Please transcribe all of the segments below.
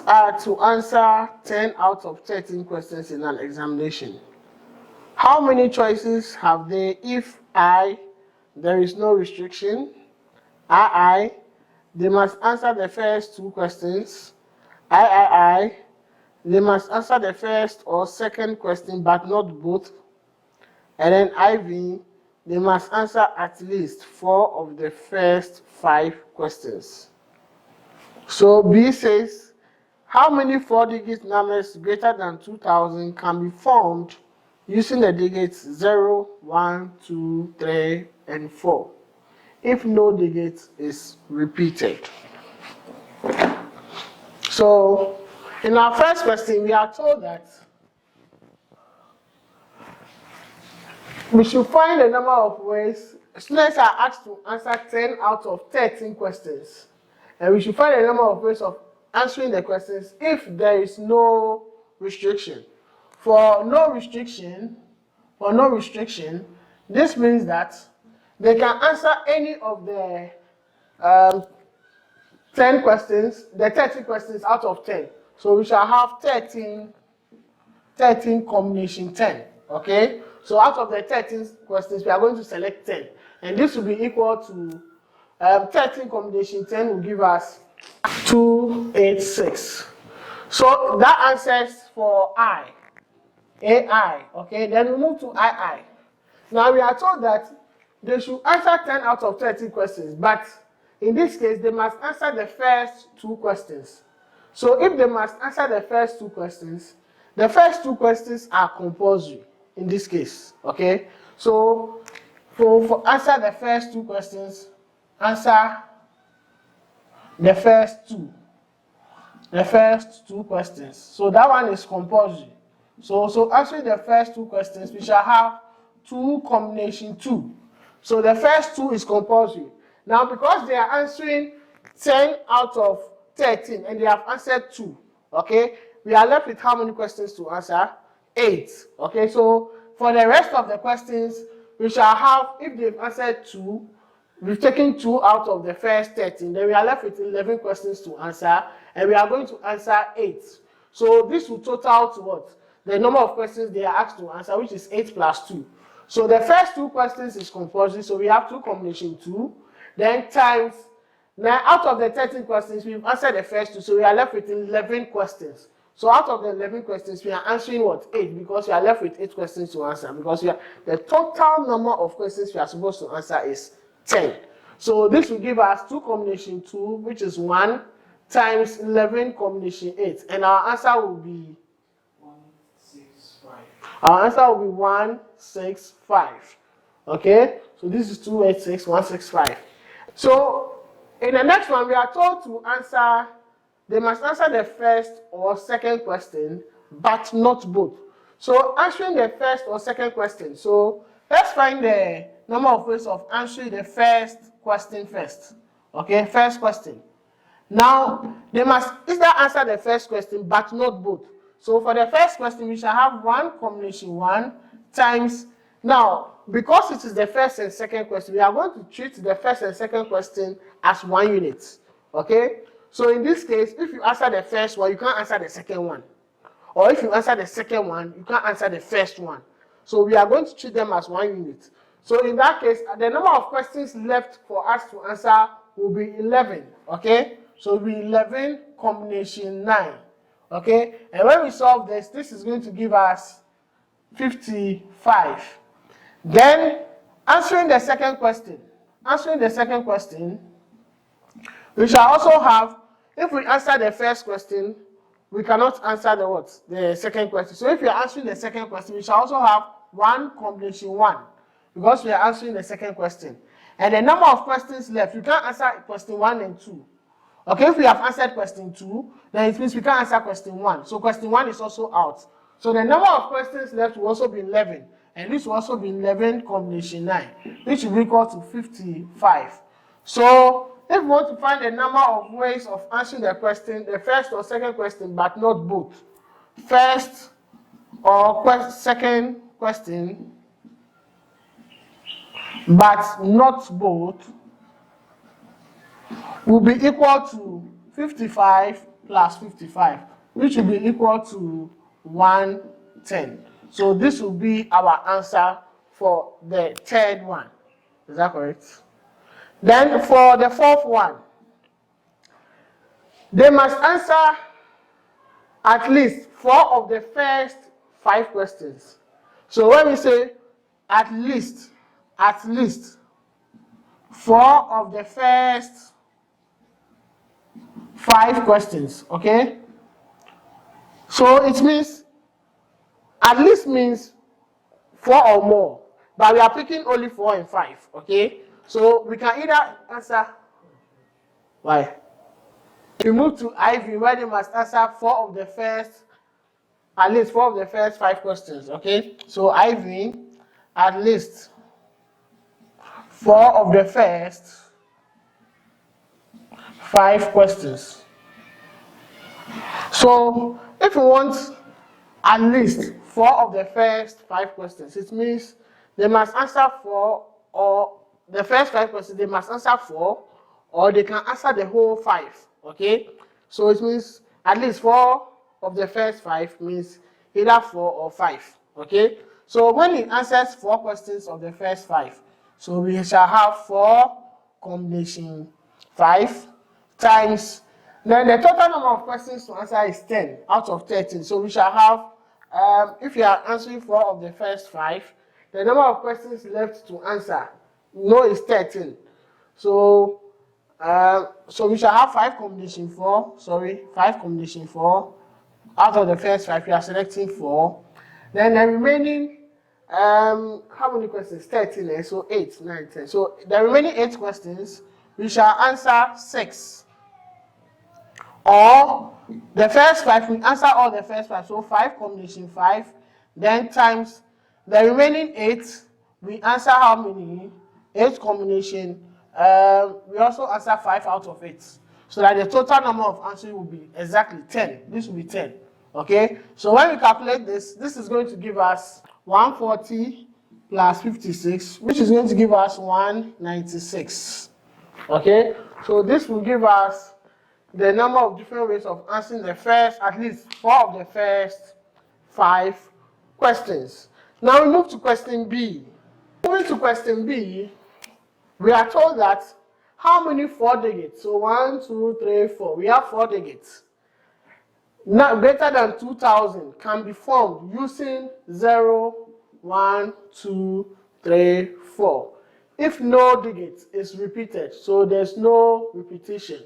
are to answer 10 out of 13 questions in an examination. How many choices have they if I, there is no restriction, I, they must answer the first 2 questions, I, they must answer the first or second question but not both, and then IV, they must answer at least 4 of the first 5 questions. So B says, how many 4-digit numbers greater than 2000 can be formed using the digits 0, 1, 2, 3, and 4 if no digit is repeated? So in our first question, we are told that we should find a number of ways. Students are asked to answer 10 out of 13 questions. And we should find a number of ways of answering the questions if there is no restriction. For no restriction, this means that they can answer any of the 10 questions, the 30 questions out of 10. So we shall have 13 combination 10, okay? So out of the 13 questions, we are going to select 10. And this will be equal to 13 combination 10 will give us 286. So that answers for I, AI, okay? Then we move to II. Now we are told that they should answer 10 out of 30 questions, but in this case, they must answer the first 2 questions. So if they must answer the first 2 questions, the first 2 questions are compulsory in this case, okay? So for answer the first 2 questions, answer the first 2 questions. So that one is compulsory. So answering the first 2 questions, we shall have 2 combination 2. So the first 2 is compulsory. Now because they are answering 10 out of 13 and they have answered 2, okay, we are left with how many questions to answer? 8. Okay, so for the rest of the questions, we shall have, if they've answered 2, we've taken 2 out of the first 13, then we are left with 11 questions to answer, and we are going to answer 8. So this will total to what? The number of questions they are asked to answer, which is 8 plus 2. So the first 2 questions is compulsory, so we have 2 combination 2, then times, now out of the 13 questions, we've answered the first 2, so we are left with 11 questions. So out of the 11 questions, we are answering what? 8, because we are left with 8 questions to answer, because the total number of questions we are supposed to answer is 10. So this will give us 2 combination 2, which is 1, times 11 combination 8, and our answer will be 165. Our answer will be 165. Okay, so this is 286, 165. So in the next one, we are told to answer, they must answer the first or second question, but not both. So answering the first or second question. So let's find the number of ways of answering the first question first. Okay, first question. Now, they must either answer the first question, but not both. So for the first question, we shall have 1 combination 1 times, now, because it is the first and second question, we are going to treat the first and second question as 1 unit. Okay? So in this case, if you answer the first one, you can't answer the second one. Or if you answer the second one, you can't answer the first one. So we are going to treat them as 1 unit. So in that case, the number of questions left for us to answer will be 11. Okay? So it will be 11 combination 9. Okay? And when we solve this, this is going to give us 55. Then, answering the second question, we shall also have, if we answer the first question, we cannot answer the second question. So if we are answering the second question, we shall also have 1 combination 1, because we are answering the second question. And the number of questions left, you can't answer question 1 and 2. Okay, if we have answered question 2, then it means we can't answer question 1. So question 1 is also out. So the number of questions left will also be 11. And this will also be 11 combination 9, which will be equal to 55. So if we want to find the number of ways of answering the question, the first or second question, but not both, first or second question, but not both, will be equal to 55 plus 55, which will be equal to 110. So this will be our answer for the third one. Is that correct? Then for the fourth one, they must answer at least 4 of the first 5 questions. So when we say at least 4 of the first 5 questions, okay? So it means, at least means 4 or more, but we are picking only 4 and 5, okay? So we can either answer, why? We move to IV, where they must answer 4 of the first, at least 4 of the first 5 questions, okay? So IV, at least 4 of the first 5 questions. So if we want at least 4 of the first 5 questions, it means they must answer 4, or the first 5 questions they must answer 4, or they can answer the whole 5, okay? So it means at least 4 of the first 5 means either 4 or 5, okay? So when it answers 4 questions of the first 5, so we shall have 4 combination 5 times, then the total number of questions to answer is 10 out of 13. So we shall have, if you are answering 4 of the first 5, the number of questions left to answer, is 13. So we shall have 5 combination 4 out of the first 5. We are selecting 4. Then the remaining, how many questions? 13. So 8, 9, 10. So the remaining 8 questions, we shall answer 6. Or the first 5, we answer all the first 5. So 5 combination 5, then times the remaining 8, we answer how many? 8 combination. We also answer 5 out of 8. So that the total number of answers will be exactly 10. This will be 10. Okay? So when we calculate this, this is going to give us 140 plus 56, which is going to give us 196. Okay? So this will give us the number of different ways of answering the first, at least 4 of the first 5 questions. Now we move to question B. Moving to question B, we are told that how many 4 digits? So 1, 2, 3, 4. We have 4 digits. Now greater than 2000 can be formed using 0, 1, 2, 3, 4. If no digit is repeated, so there's no repetition.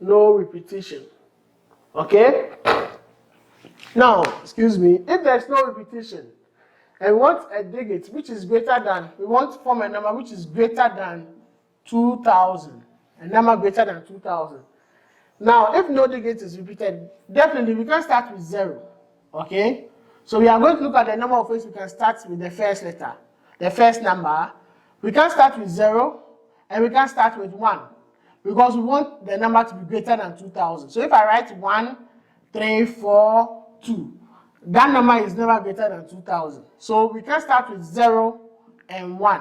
No repetition. Okay? Now, excuse me, if there's no repetition, and we want a digit which is greater than, we want to form a number which is greater than 2000, a number greater than 2000. Now, if no digit is repeated, definitely we can start with 0. Okay? So we are going to look at the number of ways we can start with the first letter, the first number. We can start with 0, and we can start with 1. Because we want the number to be greater than 2000. So if I write 1, 3, 4, 2, that number is never greater than 2000. So we can start with 0 and 1.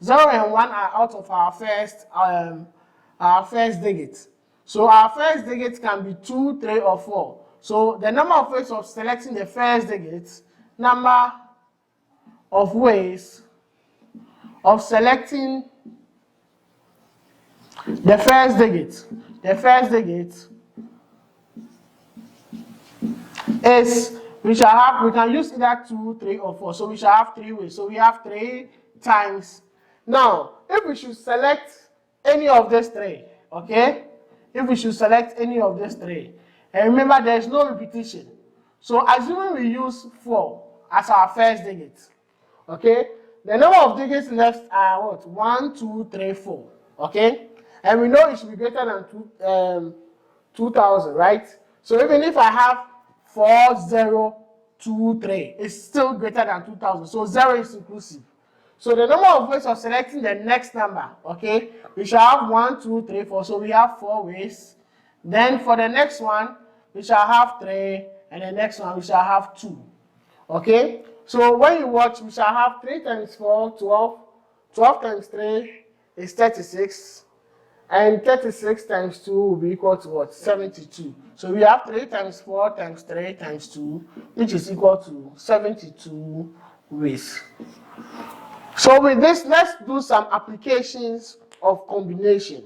0 and 1 are out of our first digit. So our first digit can be 2, 3, or 4. So the number of ways of selecting the first digit, number of ways of selecting the first digit is, we can use either 2, 3, or 4. So we shall have 3 ways. So we have 3 times. Now, if we should select any of these 3, okay? If we should select any of these 3, and remember there is no repetition. So assuming we use 4 as our first digit, okay? The number of digits left are what? 1, 2, 3, 4, okay? And we know it should be greater than 2000, right? So even if I have 4, 0, 2, 3, it's still greater than 2000. So 0 is inclusive. So the number of ways of selecting the next number, okay, we shall have 1, 2, 3, 4. So we have 4 ways. Then for the next one, we shall have 3, and the next one we shall have 2. Okay? So when you watch, we shall have 3 times 4, 12. 12 times 3 is 36. And 36 times 2 will be equal to what? 72. So we have 3 times 4 times 3 times 2, which is equal to 72 ways. So with this, let's do some applications of combination.